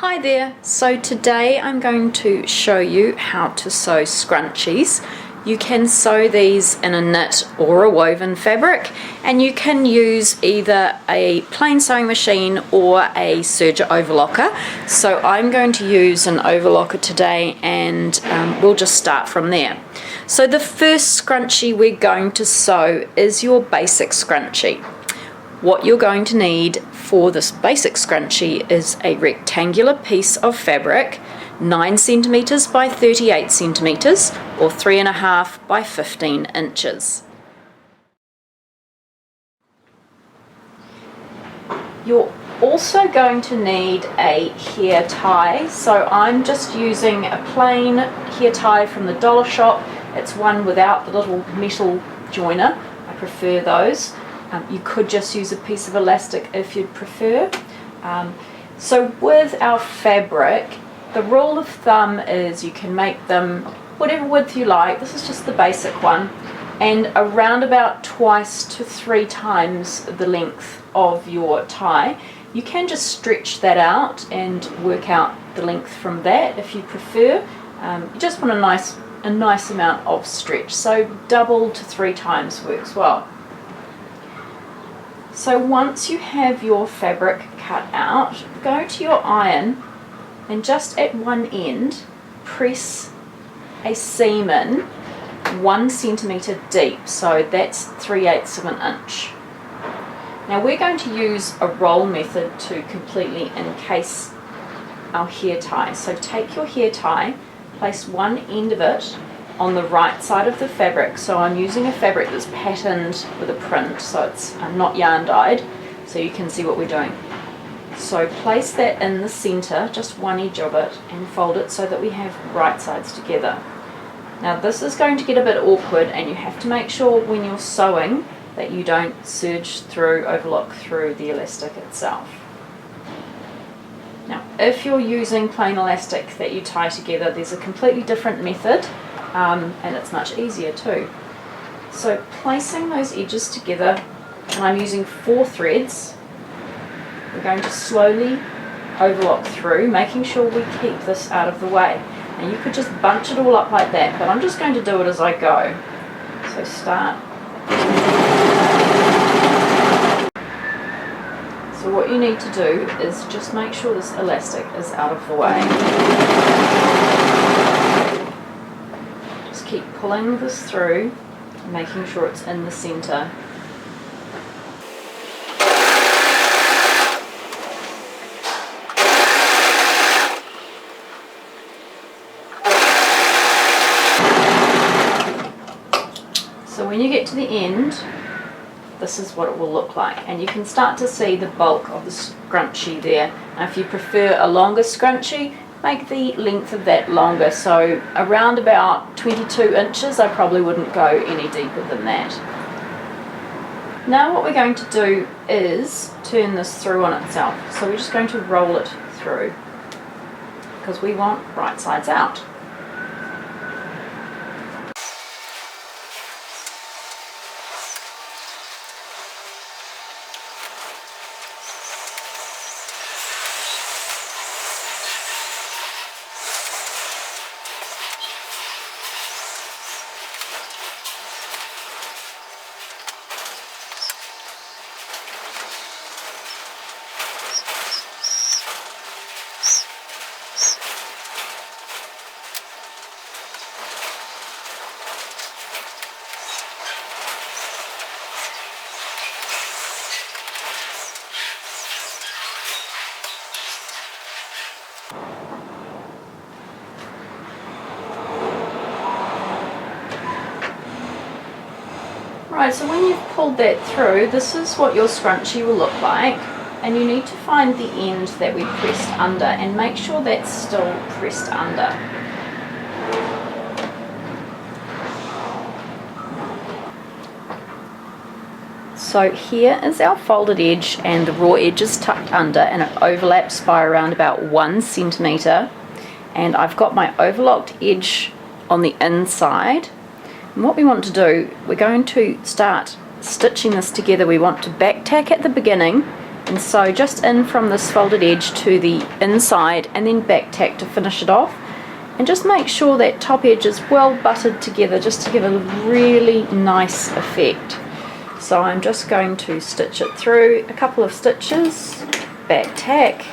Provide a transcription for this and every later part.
Hi there, so today I'm going to show you how to sew scrunchies. You can sew these in a knit or a woven fabric, and you can use either a plain sewing machine or a serger overlocker. So I'm going to use an overlocker today, and we'll just start from there. So the first scrunchie we're going to sew is your basic scrunchie. What you're going to need for this basic scrunchie is a rectangular piece of fabric, 9 centimeters by 38 centimeters, or 3.5 by 15 inches. You're also going to need a hair tie, so I'm just using a plain hair tie from the dollar shop. It's one without the little metal joiner. I prefer those. You could just use a piece of elastic if you'd prefer. So with our fabric, the rule of thumb is you can make them whatever width you like. This is just the basic one, and around about 2 to 3 times the length of your tie. You can just stretch that out and work out the length from that if you prefer. You just want a nice amount of stretch, so 2 to 3 times works well. So once you have your fabric cut out, go to your iron and just at one end press a seam in 1 centimeter deep, so that's 3/8 of an inch. Now we're going to use a roll method to completely encase our hair tie. So take your hair tie, place one end of it on the right side of the fabric. So I'm using a fabric that's patterned with a print, so it's not yarn dyed, so you can see what we're doing. So place that in the center, just one edge of it, and fold it so that we have right sides together. Now this is going to get a bit awkward, and you have to make sure when you're sewing that you don't overlock through the elastic itself. Now if you're using plain elastic that you tie together, there's a completely different method. And it's much easier too. So placing those edges together, and I'm using 4 threads, we're going to slowly overlock through, making sure we keep this out of the way. Now you could just bunch it all up like that, but I'm just going to do it as I go. So start. So what you need to do is just make sure this elastic is out of the way. Keep pulling this through, making sure it's in the center. So when you get to the end, this is what it will look like, and you can start to see the bulk of the scrunchie there. Now if you prefer a longer scrunchie, make the length of that longer, so around about 22 inches. I probably wouldn't go any deeper than that. Now what we're going to do is turn this through on itself, so we're just going to roll it through because we want right sides out. Right, so when you've pulled that through, this is what your scrunchie will look like, and you need to find the end that we pressed under and make sure that's still pressed under. So here is our folded edge, and the raw edge is tucked under, and it overlaps by around about 1 centimeter, and I've got my overlocked edge on the inside. And what we want to do, we're going to start stitching this together. We want to back tack at the beginning And so just in from this folded edge to the inside and then back tack to finish it off. And just make sure that top edge is well buttered together just to give a really nice effect. So I'm just going to stitch it through a couple of stitches, back tack,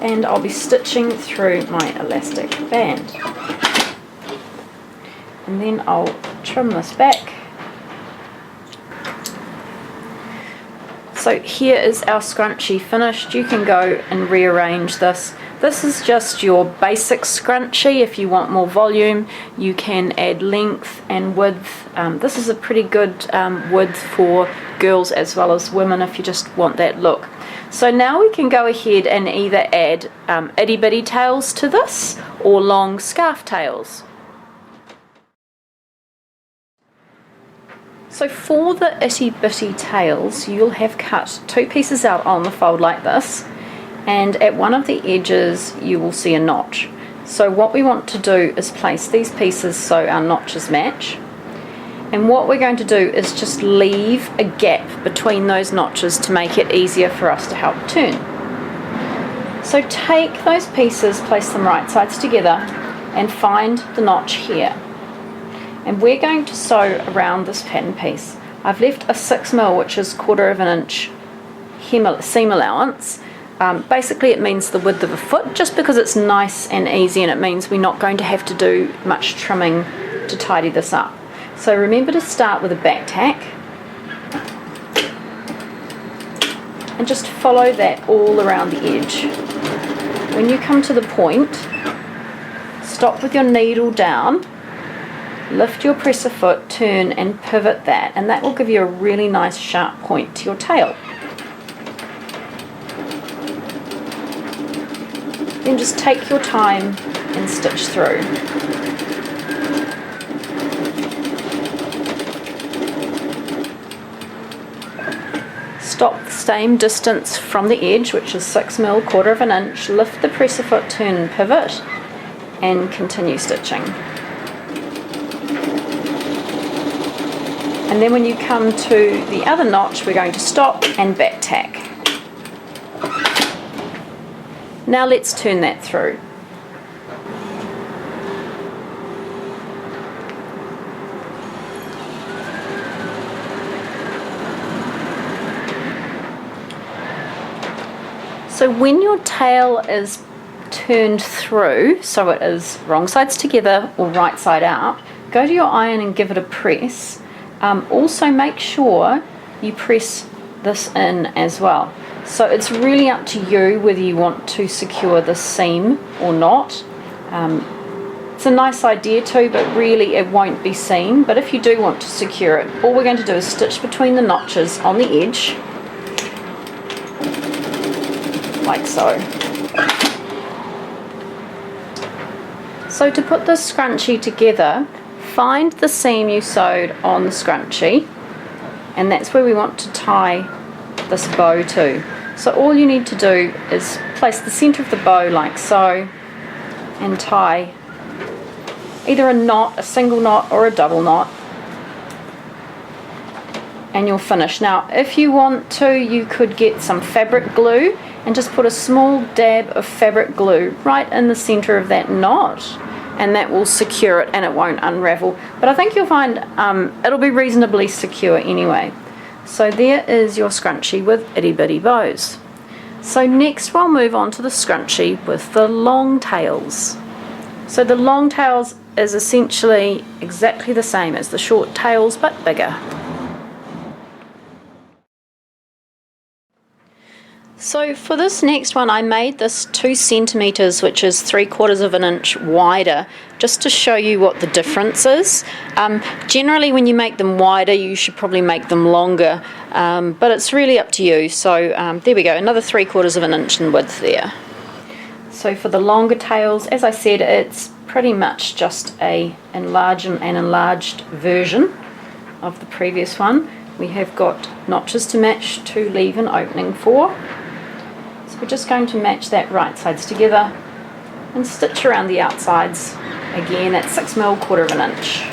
and I'll be stitching through my elastic band. And then I'll trim this back. So here is our scrunchie finished. You can go and rearrange this. This is just your basic scrunchie. If you want more volume, you can add length and width. This is a pretty good width for girls as well as women if you just want that look. So now we can go ahead and either add itty bitty tails to this or long scarf tails. So for the itty bitty tails, you'll have cut 2 pieces out on the fold like this, and at one of the edges you will see a notch. So what we want to do is place these pieces so our notches match, and what we're going to do is just leave a gap between those notches to make it easier for us to help turn. So take those pieces, place them right sides together, and find the notch here. And we're going to sew around this pattern piece. I've left a 6mm, which is 1/4 inch seam allowance. Basically it means the width of a foot, just because it's nice and easy, and it means we're not going to have to do much trimming to tidy this up. So remember to start with a back tack and just follow that all around the edge. When you come to the point, stop with your needle down, lift your presser foot, turn and pivot that, and that will give you a really nice sharp point to your tail. Then just take your time and stitch through. Stop the same distance from the edge, which is 6mm, 1/4 inch, lift the presser foot, turn and pivot, and continue stitching. And then when you come to the other notch, we're going to stop and back tack. Now let's turn that through. So when your tail is turned through, so it is wrong sides together or right side out, go to your iron and give it a press. Also make sure you press this in as well. So it's really up to you whether you want to secure the seam or not. It's a nice idea too, but really it won't be seen. But if you do want to secure it, all we're going to do is stitch between the notches on the edge, like so. So to put this scrunchie together, find the seam you sewed on the scrunchie, and that's where we want to tie this bow to. So all you need to do is place the center of the bow like so and tie either a knot, a single knot or a double knot, and you'll finish. Now if you want to, you could get some fabric glue and just put a small dab of fabric glue right in the center of that knot, and that will secure it and it won't unravel. But I think you'll find it'll be reasonably secure anyway. So there is your scrunchie with itty bitty bows. So next we'll move on to the scrunchie with the long tails. So the long tails is essentially exactly the same as the short tails but bigger. So for this next one, I made this 2 centimeters, which is 3/4 inch wider, just to show you what the difference is. Generally when you make them wider, you should probably make them longer, but it's really up to you. So there we go, another 3/4 inch in width there. So for the longer tails, as I said, it's pretty much just an enlarged version of the previous one. We have got notches to match to leave an opening for. We're just going to match that right sides together and stitch around the outsides again at 6mm, 1/4 inch.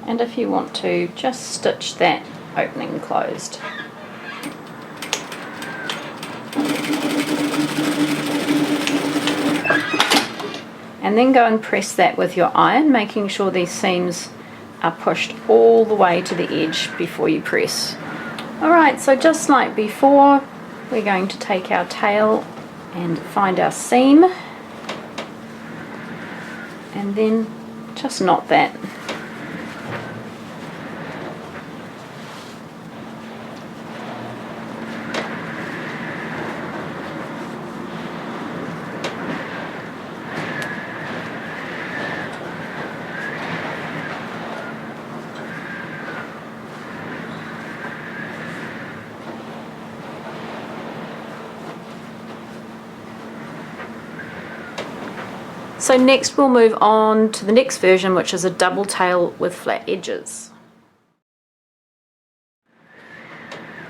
And if you want to, just stitch that opening closed. And then go and press that with your iron, making sure these seams are pushed all the way to the edge before you press. Alright, so just like before, we're going to take our tail and find our seam, and then just knot that. So next we'll move on to the next version, which is a double tail with flat edges.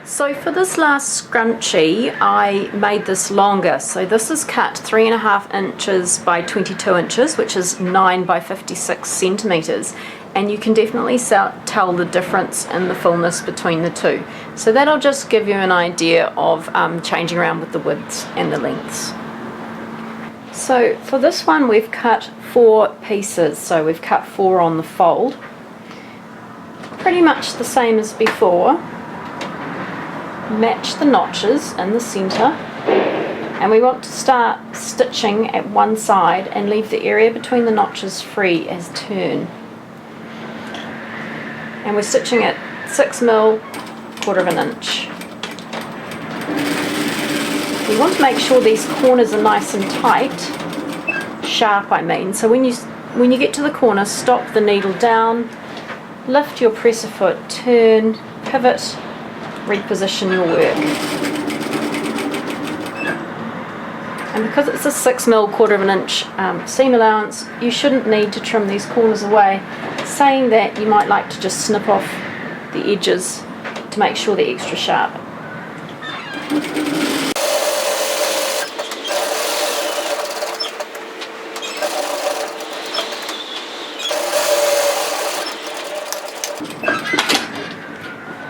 So for this last scrunchie, I made this longer. So this is cut 3.5 inches by 22 inches, which is 9 by 56 centimeters. And you can definitely tell the difference in the fullness between the two. So that'll just give you an idea of changing around with the widths and the lengths. So for this one we've cut 4 pieces, so we've cut 4 on the fold. Pretty much the same as before. Match the notches in the centre, and we want to start stitching at one side and leave the area between the notches free as turn. And we're stitching at 6mm, 1/4 inch. You want to make sure these corners are nice and tight, sharp I mean. So when you get to the corner, stop the needle down, lift your presser foot, turn, pivot, reposition your work. And because it's a 6mm, 1/4 inch seam allowance, you shouldn't need to trim these corners away. Saying that, you might like to just snip off the edges to make sure they're extra sharp.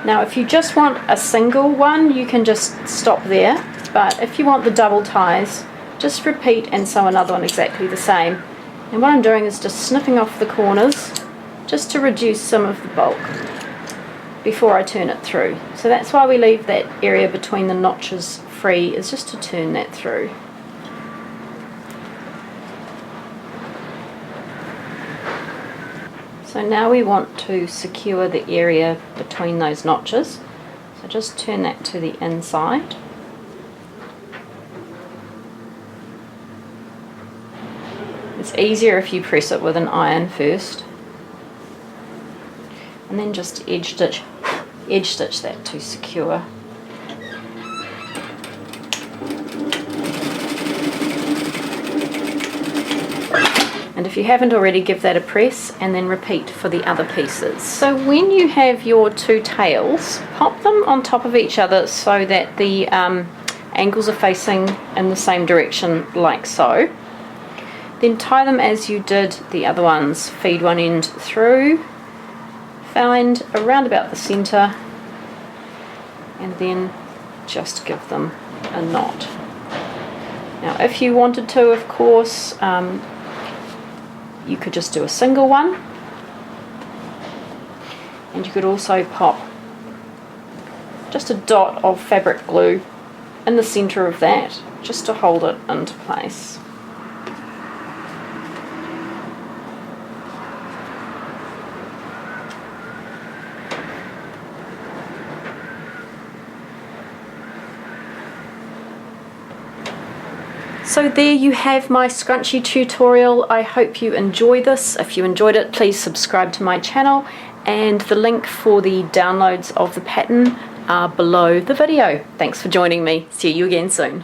Now if you just want a single one, you can just stop there, but if you want the double ties, just repeat and sew another one exactly the same. And what I'm doing is just snipping off the corners just to reduce some of the bulk before I turn it through. So that's why we leave that area between the notches free, is just to turn that through. So now we want to secure the area between those notches. So just turn that to the inside. It's easier if you press it with an iron first. And then just edge stitch that to secure. And if you haven't already, give that a press and then repeat for the other pieces. So when you have your 2 tails, pop them on top of each other so that the angles are facing in the same direction, like so. Then tie them as you did the other ones. Feed one end through, find around about the centre, and then just give them a knot. Now if you wanted to, of course, you could just do a single one, and you could also pop just a dot of fabric glue in the centre of that just to hold it into place. So there you have my scrunchie tutorial. I hope you enjoy this. If you enjoyed it, please subscribe to my channel, and the link for the downloads of the pattern are below the video. Thanks for joining me. See you again soon.